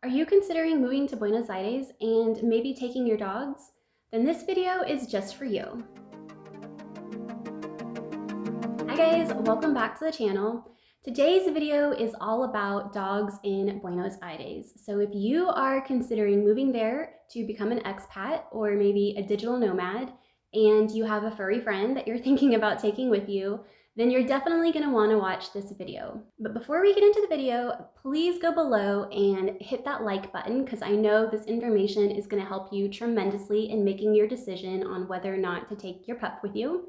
Are you considering moving to Buenos Aires and maybe taking your dogs? Then this video is just for you. Hi guys, welcome back to the channel. Today's video is all about dogs in Buenos Aires. So if you are considering moving there to become an expat or maybe a digital nomad, and you have a furry friend that you're thinking about taking with you, then you're definitely going to want to watch this video. But before we get into the video, please go below and hit that like button because I know this information is going to help you tremendously in making your decision on whether or not to take your pup with you.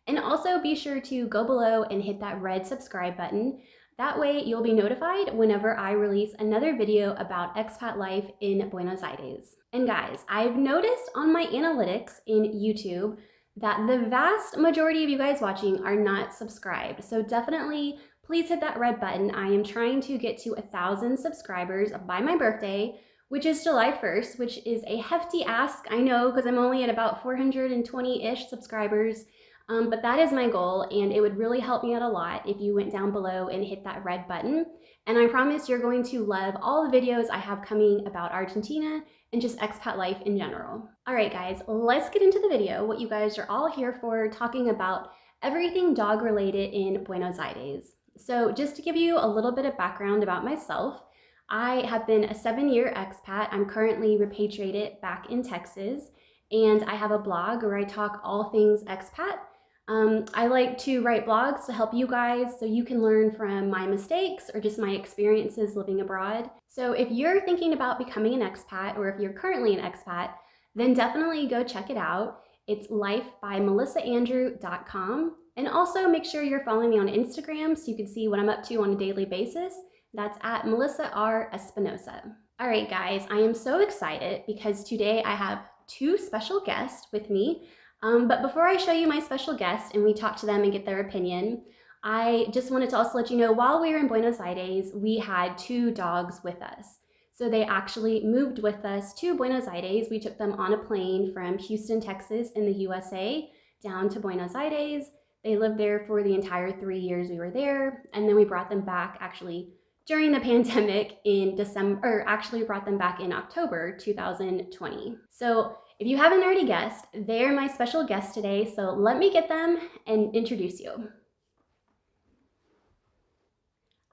And also be sure to go below and hit that red subscribe button. That way you'll be notified whenever I release another video about expat life in Buenos Aires. And guys, I've noticed on my analytics in YouTube that the vast majority of you guys watching are not subscribed. So definitely please hit that red button. I am trying to get to 1,000 subscribers by my birthday, which is July 1st, which is a hefty ask. I know because I'm only at about 420-ish subscribers. But that is my goal, and it would really help me out a lot if you went down below and hit that red button. And I promise you're going to love all the videos I have coming about Argentina and just expat life in general. All right, guys, let's get into the video. What you guys are all here for, talking about everything dog related in Buenos Aires. So just to give you a little bit of background about myself, I have been a 7-year expat. I'm currently repatriated back in Texas, and I have a blog where I talk all things expat. I like to write blogs to help you guys so you can learn from my mistakes or just my experiences living abroad. So if you're thinking about becoming an expat, or if you're currently an expat, then definitely go check it out. It's lifebymelissaandrew.com. And also make sure you're following me on Instagram so you can see what I'm up to on a daily basis. That's at Melissa R. Espinosa. All right, guys, I am so excited because today I have 2 special guests with me. But before I show you my special guest and we talk to them and get their opinion, I just wanted to also let you know, while we were in Buenos Aires, we had 2 dogs with us. So they actually moved with us to Buenos Aires. We took them on a plane from Houston, Texas in the USA down to Buenos Aires. They lived there for the entire 3 years we were there. And then we brought them back actually during the pandemic in December, or actually brought them back in October 2020. So if you haven't already guessed, they're my special guest today, so let me get them and introduce you.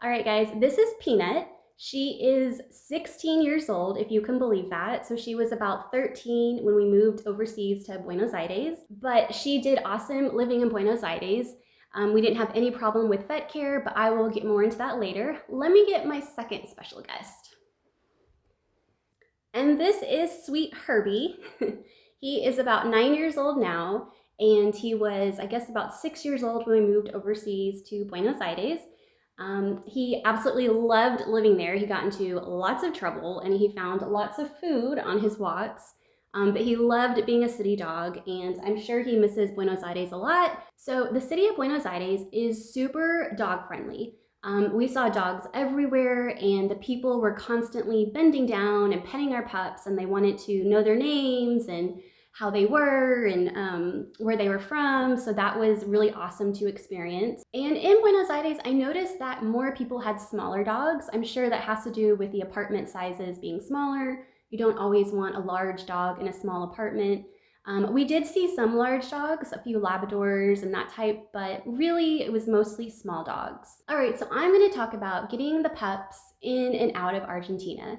All right, guys, this is Peanut. She is 16 years old, if you can believe that. So she was about 13 when we moved overseas to Buenos Aires, but she did awesome living in Buenos Aires. We didn't have any problem with vet care, but I will get more into that later. Let me get my second special guest. And this is Sweet Herbie. He is about 9 years old now, and he was, I guess, about 6 years old when we moved overseas to Buenos Aires. He absolutely loved living there. He got into lots of trouble, and he found lots of food on his walks. But he loved being a city dog, and I'm sure he misses Buenos Aires a lot. So the city of Buenos Aires is super dog friendly. We saw dogs everywhere, and the people were constantly bending down and petting our pups, and they wanted to know their names and how they were and where they were from. So that was really awesome to experience. And in Buenos Aires, I noticed that more people had smaller dogs. I'm sure that has to do with the apartment sizes being smaller. You don't always want a large dog in a small apartment. We did see some large dogs, a few Labradors and that type, but really it was mostly small dogs. All right, so I'm going to talk about getting the pups in and out of Argentina.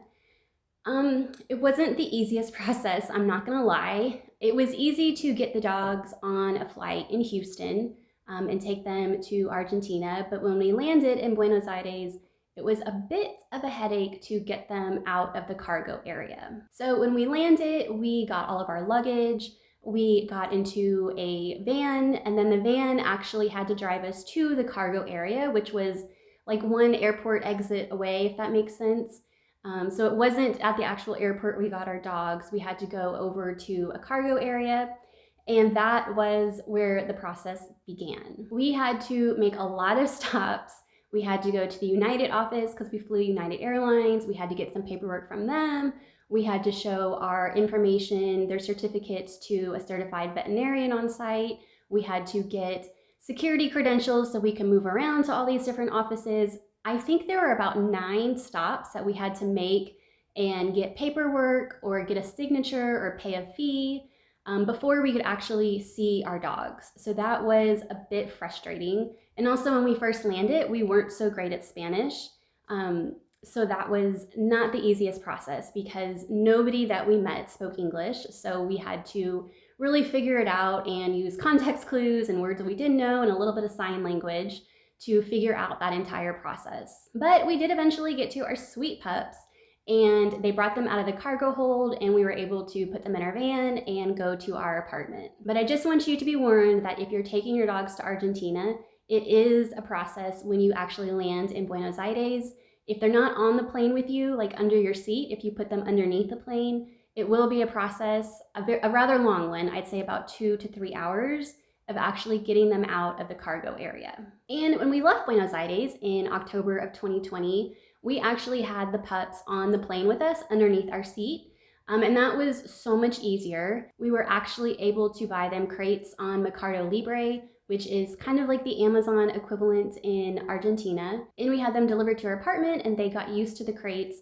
It wasn't the easiest process, I'm not going to lie. It was easy to get the dogs on a flight in Houston and take them to Argentina, but when we landed in Buenos Aires, it was a bit of a headache to get them out of the cargo area. So when we landed, we got all of our luggage, we got into a van, and then the van actually had to drive us to the cargo area, which was like 1 airport exit away, if that makes sense. So it wasn't at the actual airport we got our dogs. We had to go over to a cargo area, and that was where the process began. We had to make a lot of stops. We had to go to the United office because we flew United Airlines. We had to get some paperwork from them. We had to show our information, their certificates, to a certified veterinarian on site. We had to get security credentials so we can move around to all these different offices. I think there were about 9 stops that we had to make and get paperwork or get a signature or pay a fee before we could actually see our dogs. So that was a bit frustrating. And also when we first landed, we weren't so great at Spanish. So that was not the easiest process because nobody that we met spoke English. So we had to really figure it out and use context clues and words that we didn't know and a little bit of sign language to figure out that entire process. But we did eventually get to our sweet pups, and they brought them out of the cargo hold and we were able to put them in our van and go to our apartment. But I just want you to be warned that if you're taking your dogs to Argentina, it is a process when you actually land in Buenos Aires. If they're not on the plane with you, like under your seat, if you put them underneath the plane, it will be a process, a rather long one, I'd say about 2 to 3 hours of actually getting them out of the cargo area. And when we left Buenos Aires in October of 2020, we actually had the pups on the plane with us underneath our seat. And that was so much easier. We were actually able to buy them crates on Mercado Libre, which is kind of like the Amazon equivalent in Argentina. And we had them delivered to our apartment and they got used to the crates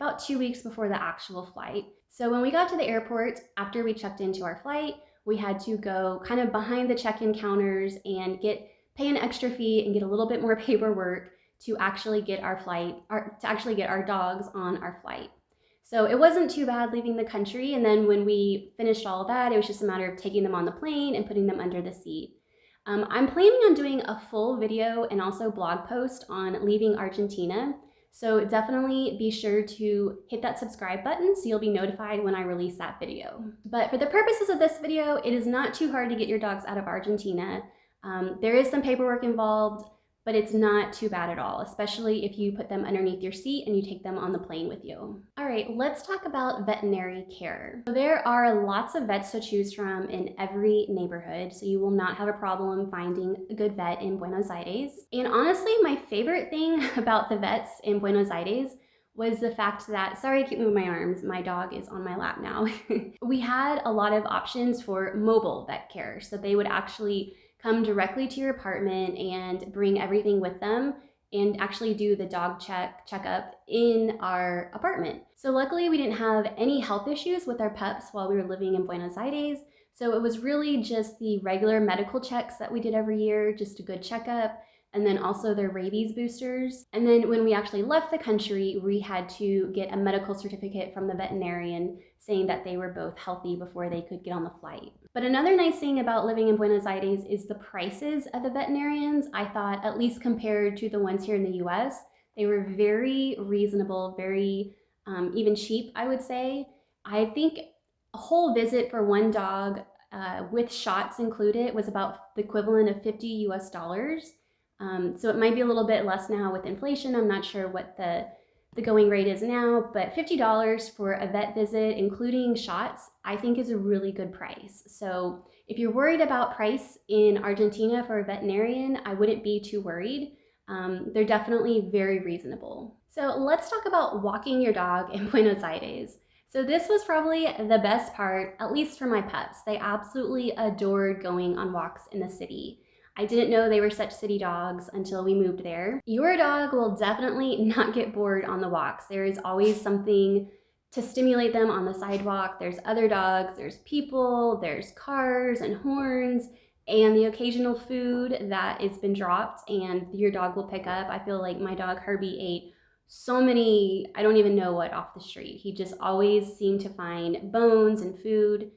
about 2 weeks before the actual flight. So when we got to the airport, after we checked into our flight, we had to go kind of behind the check-in counters and pay an extra fee and get a little bit more paperwork to actually get our dogs on our flight. So it wasn't too bad leaving the country, and then when we finished all of that, it was just a matter of taking them on the plane and putting them under the seat. I'm planning on doing a full video and also blog post on leaving Argentina, so definitely be sure to hit that subscribe button so you'll be notified when I release that video. But for the purposes of this video, it is not too hard to get your dogs out of Argentina. There is some paperwork involved, but it's not too bad at all, especially if you put them underneath your seat and you take them on the plane with you. All right, let's talk about veterinary care. So there are lots of vets to choose from in every neighborhood, so you will not have a problem finding a good vet in Buenos Aires. And honestly, my favorite thing about the vets in Buenos Aires was the fact that, sorry I keep moving my arms, my dog is on my lap now. We had a lot of options for mobile vet care, so they would actually come directly to your apartment and bring everything with them and actually do the dog checkup in our apartment. So luckily we didn't have any health issues with our pups while we were living in Buenos Aires. So it was really just the regular medical checks that we did every year, just a good checkup, and then also their rabies boosters. And then when we actually left the country, we had to get a medical certificate from the veterinarian saying that they were both healthy before they could get on the flight. But another nice thing about living in Buenos Aires is the prices of the veterinarians. I thought, at least compared to the ones here in the US, they were very reasonable, very even cheap, I would say. I think a whole visit for one dog with shots included was about the equivalent of $50 US. So it might be a little bit less now with inflation. I'm not sure what the going rate is now, but $50 for a vet visit, including shots, I think is a really good price. So if you're worried about price in Argentina for a veterinarian, I wouldn't be too worried. They're definitely very reasonable. So let's talk about walking your dog in Buenos Aires. So this was probably the best part, at least for my pups. They absolutely adored going on walks in the city. I didn't know they were such city dogs until we moved there. Your dog will definitely not get bored on the walks. There is always something to stimulate them on the sidewalk. There's other dogs, there's people, there's cars and horns, and the occasional food that has been dropped and your dog will pick up. I feel like my dog Herbie ate so many, I don't even know what, off the street. He just always seemed to find bones and food,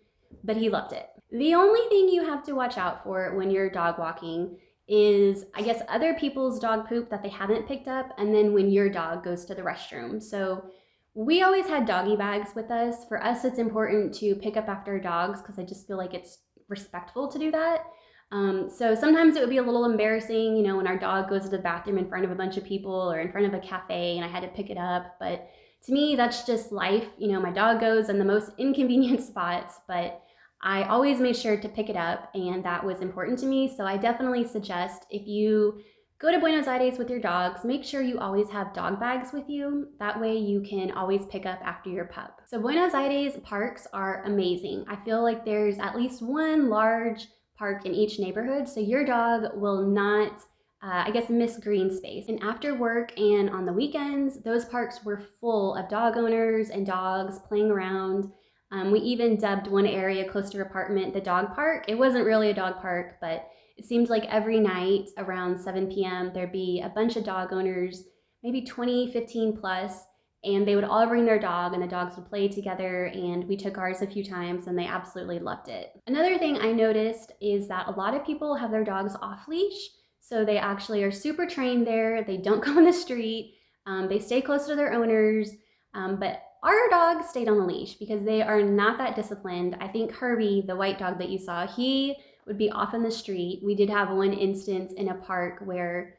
but he loved it. The only thing you have to watch out for when you're dog walking is, I guess, other people's dog poop that they haven't picked up, and then when your dog goes to the restroom. So we always had doggy bags with us. For us, it's important to pick up after our dogs because I just feel like it's respectful to do that. So sometimes it would be a little embarrassing, you know, when our dog goes to the bathroom in front of a bunch of people or in front of a cafe and I had to pick it up. But to me, that's just life. You know, my dog goes in the most inconvenient spots, but I always made sure to pick it up, and that was important to me. So I definitely suggest if you go to Buenos Aires with your dogs, make sure you always have dog bags with you. That way you can always pick up after your pup. So Buenos Aires parks are amazing. I feel like there's at least one large park in each neighborhood, so your dog will not I guess, Miss Greenspace. And after work and on the weekends, those parks were full of dog owners and dogs playing around. We even dubbed one area close to our apartment the dog park. It wasn't really a dog park, but it seemed like every night around 7 p.m. there'd be a bunch of dog owners, maybe 20, 15 plus, and they would all bring their dog and the dogs would play together, and we took ours a few times and they absolutely loved it. Another thing I noticed is that a lot of people have their dogs off leash, so they actually are super trained there. They don't go in the street. They stay close to their owners, but our dogs stayed on the leash because they are not that disciplined. I think Herbie, the white dog that you saw, he would be off in the street. We did have one instance in a park where,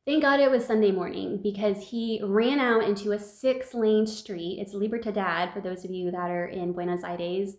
thank God it was Sunday morning, because he ran out into a 6-lane street. It's Libertad for those of you that are in Buenos Aires.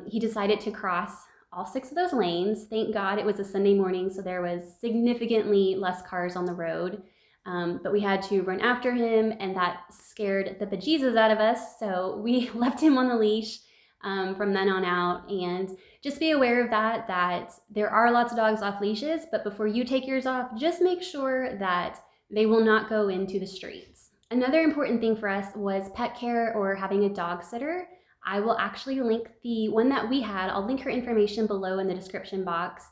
He decided to cross all 6 of those lanes. Thank God it was a Sunday morning, so there was significantly less cars on the road. But we had to run after him, and that scared the bejesus out of us. So we left him on the leash from then on out. And just be aware of that there are lots of dogs off leashes, but before you take yours off, just make sure that they will not go into the streets. Another important thing for us was pet care or having a dog sitter. I will actually link the one that we had. I'll link her information below in the description box.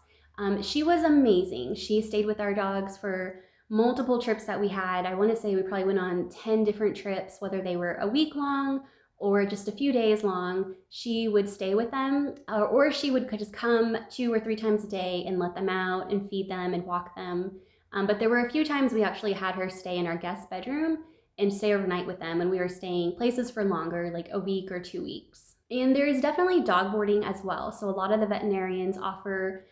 She was amazing. She stayed with our dogs for multiple trips that we had. I want to say we probably went on 10 different trips, whether they were a week long or just a few days long. She would stay with them, or she would just come 2 or 3 times a day and let them out and feed them and walk them. But there were a few times we actually had her stay in our guest bedroom and stay overnight with them, and we were staying places for longer, like a week or 2 weeks. And there is definitely dog boarding as well. So a lot of the veterinarians offer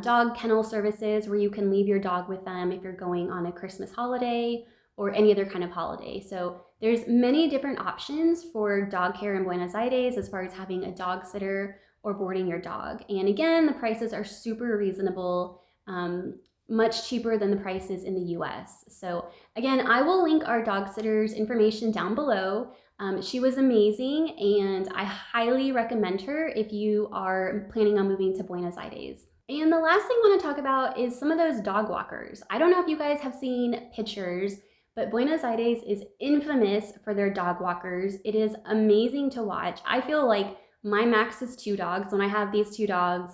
dog kennel services where you can leave your dog with them if you're going on a Christmas holiday or any other kind of holiday. So there's many different options for dog care in Buenos Aires as far as having a dog sitter or boarding your dog. And again, the prices are super reasonable, much cheaper than the prices in the US. So again, I will link our dog sitter's information down below. She was amazing, and I highly recommend her if you are planning on moving to Buenos Aires. And the last thing I want to talk about is some of those dog walkers. I don't know if you guys have seen pictures, but Buenos Aires is infamous for their dog walkers. It is amazing to watch. I feel like my max is 2 dogs. When I have these 2 dogs,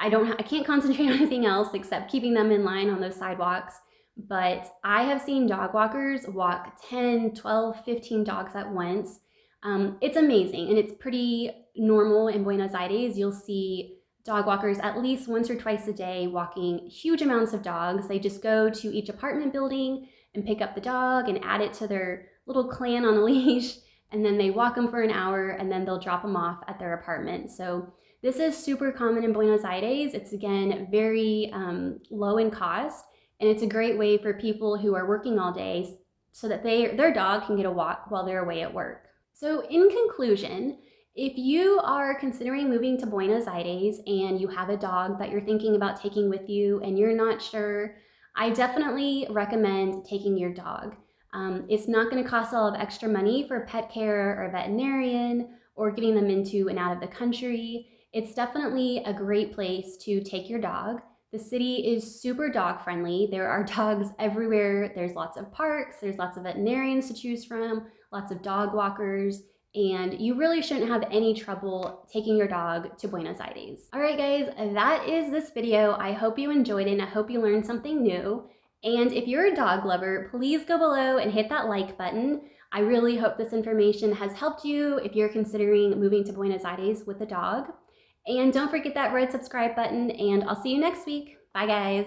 I can't concentrate on anything else except keeping them in line on those sidewalks. But I have seen dog walkers walk 10, 12, 15 dogs at once. It's amazing, and it's pretty normal in Buenos Aires. You'll see dog walkers at least once or twice a day walking huge amounts of dogs. They just go to each apartment building and pick up the dog and add it to their little clan on a leash, and then they walk them for an hour, and then they'll drop them off at their apartment. So this is super common in Buenos Aires. It's, again, very low in cost, and it's a great way for people who are working all day so that their dog can get a walk while they're away at work. So in conclusion, if you are considering moving to Buenos Aires and you have a dog that you're thinking about taking with you and you're not sure, I definitely recommend taking your dog. It's not going to cost a lot of extra money for pet care or a veterinarian or getting them into and out of the country. It's definitely a great place to take your dog. The city is super dog friendly. There are dogs everywhere. There's lots of parks. There's lots of veterinarians to choose from, lots of dog walkers. And you really shouldn't have any trouble taking your dog to Buenos Aires. All right, guys, that is this video. I hope you enjoyed it, and I hope you learned something new. And if you're a dog lover, please go below and hit that like button. I really hope this information has helped you if you're considering moving to Buenos Aires with a dog. And don't forget that red subscribe button, and I'll see you next week. Bye, guys.